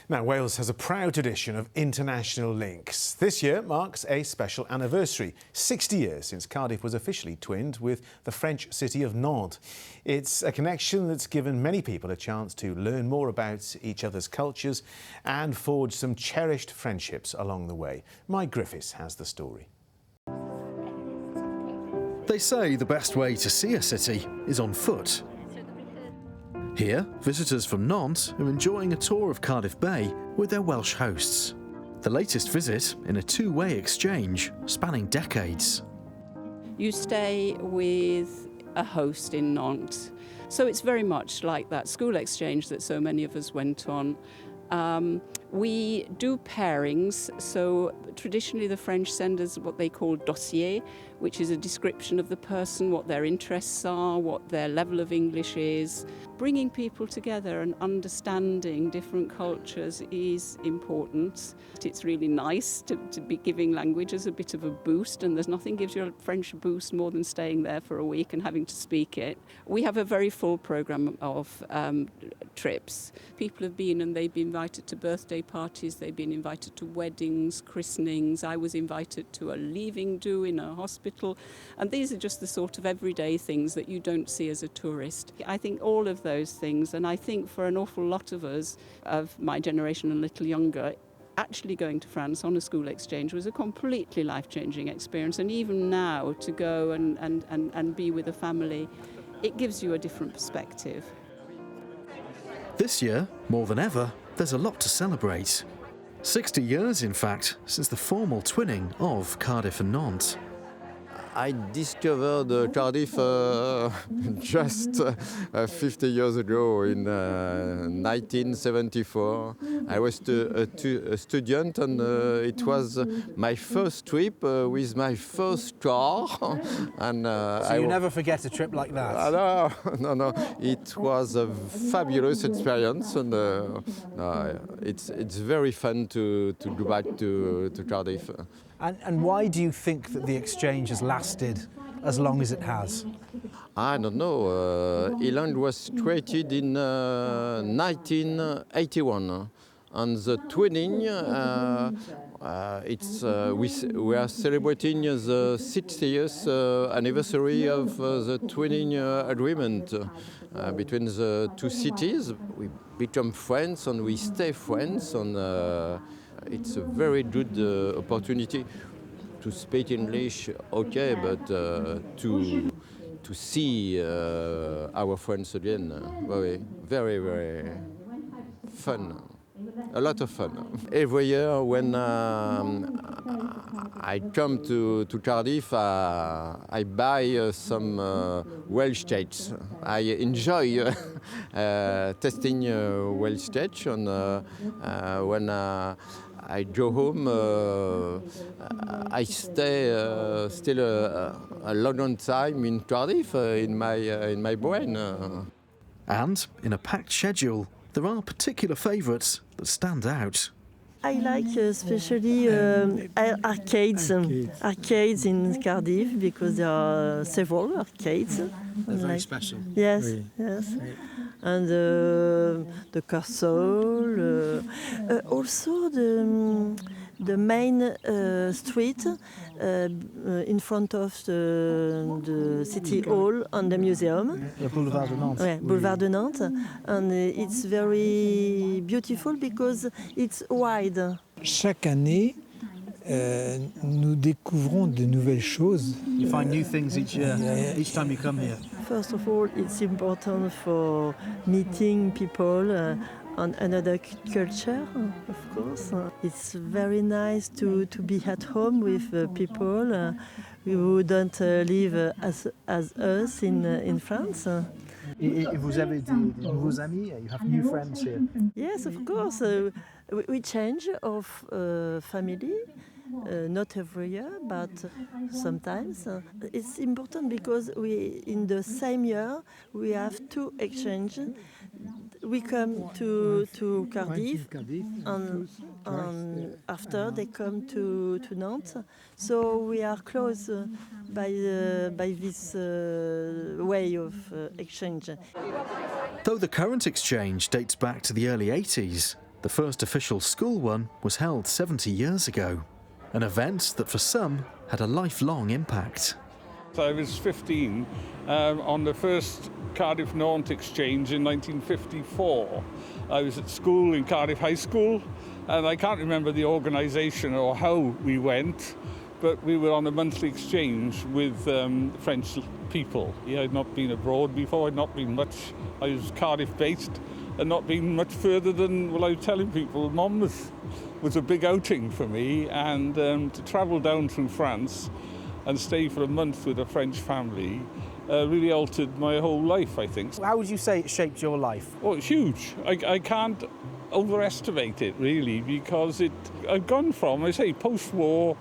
Now, Wales has a proud tradition of international links. This year marks a special anniversary, 60 years since Cardiff was officially twinned with the French city of Nantes. It's a connection that's given many people a chance to learn more about each other's cultures and forge some cherished friendships along the way. Mike Griffiths has the story. They say the best way to see a city is on foot. Here, visitors from Nantes are enjoying a tour of Cardiff Bay with their Welsh hosts. The latest visit in a two-way exchange spanning decades. You stay with a host in Nantes, so it's very much like that school exchange that so many of us went on. We do pairings, so traditionally the French send us what they call dossier, which is a description of the person, what their interests are, what their level of English is. Bringing people together and understanding different cultures is important. It's really nice to be giving languages a bit of a boost, and there's nothing gives you a French boost more than staying there for a week and having to speak it. We have a very full programme of trips. People have been and they've been invited to birthday parties, they've been invited to weddings, christenings. I was invited to a leaving do in a hospital, and these are just the sort of everyday things that you don't see as a tourist. I think all of those things, and I think for an awful lot of us of my generation and a little younger, actually going to France on a school exchange was a completely life-changing experience, and even now to go and be with a family, it gives you a different perspective. This year, more than ever, there's a lot to celebrate. 60 years, in fact, since the formal twinning of Cardiff and Nantes. I discovered Cardiff just 50 years ago in 1974. I was a student, and it was my first trip with my first car. And so you never forget a trip like that? No. It was a fabulous experience, and it's very fun to go back to Cardiff. And why do you think that the exchange has lasted as long as it has? I don't know. Ireland was created in 1981, and the twinning, we are celebrating the 60th anniversary of the twinning agreement between the two cities. We become friends and we stay friends, and it's a very good opportunity to speak English, okay, but to see our friends again, very, very fun. A lot of fun. Every year when I come to Cardiff, I buy some Welsh cakes. I enjoy tasting Welsh cakes, and when I go home, I stay still a long time in Cardiff in my brain. And in a packed schedule, there are particular favourites that stand out. I like especially arcades in Cardiff, because there are several arcades. They're very special. Yes, really. Yes. And the castle, also the main street in front of the city hall and the museum. The Boulevard de Nantes. Ouais, Boulevard de Nantes. And it's very beautiful because it's wide. Chaque année, nous découvrons de nouvelles choses. You find new things each year, each time you come here. First of all, it's important for meeting people on another culture, of course. It's very nice to be at home with people who don't live as us in France. Et vous avez des nouveaux amis? You have new friends here? Yes, of course. We change of family. Not every year, but sometimes. It's important because in the same year, we have two exchanges. We come to Cardiff, and after they come to Nantes. So we are close by this way of exchange. Though the current exchange dates back to the early 80s, The first official school one was held 70 years ago, an event that for some had a lifelong impact. I was 15 on the first Cardiff and Nantes exchange in 1954. I was at school in Cardiff High School, and I can't remember the organisation or how we went, but we were on a monthly exchange with French people. Yeah, I'd not been abroad before, I'd not been much. I was Cardiff-based and not been much further than, well, I was telling people, Monmouth was a big outing for me, and to travel down through France and stay for a month with a French family really altered my whole life, I think. How would you say it shaped your life? Oh, it's huge. I can't overestimate it, really, because I've gone from, I say, post-war,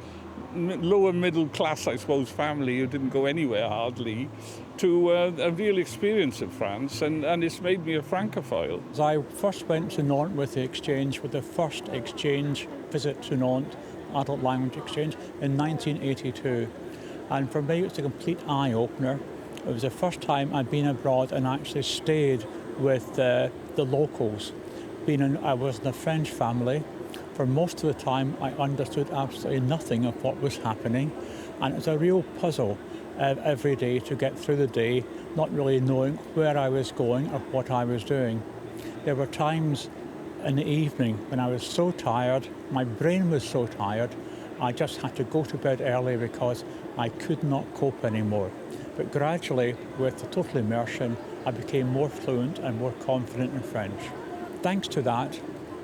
lower middle class, I suppose, family who didn't go anywhere hardly, to a real experience of France, and it's made me a Francophile. I first went to Nantes with the exchange, with the first exchange visit to Nantes, adult language exchange, in 1982. And for me, it was a complete eye-opener. It was the first time I'd been abroad and actually stayed with the locals. I was in a French family. For most of the time, I understood absolutely nothing of what was happening. And it was a real puzzle every day to get through the day, not really knowing where I was going or what I was doing. There were times in the evening when I was so tired, my brain was so tired, I just had to go to bed early because I could not cope anymore. But gradually, with the total immersion, I became more fluent and more confident in French. Thanks to that,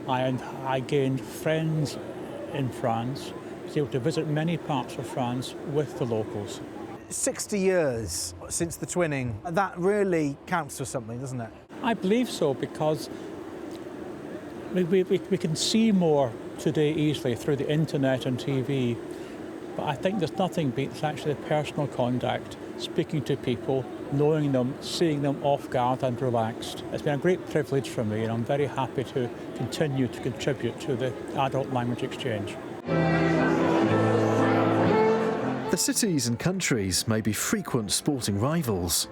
I gained friends in France, was able to visit many parts of France with the locals. 60 years since the twinning, that really counts for something, doesn't it? I believe so, because we can see more today easily through the internet and TV, but I think there's nothing beats actually personal contact, speaking to people, knowing them, seeing them off guard and relaxed. It's been a great privilege for me, and I'm very happy to continue to contribute to the adult language exchange. The cities and countries may be frequent sporting rivals,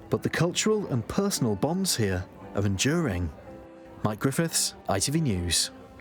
but the cultural and personal bonds here are enduring. Mike Griffiths, ITV News.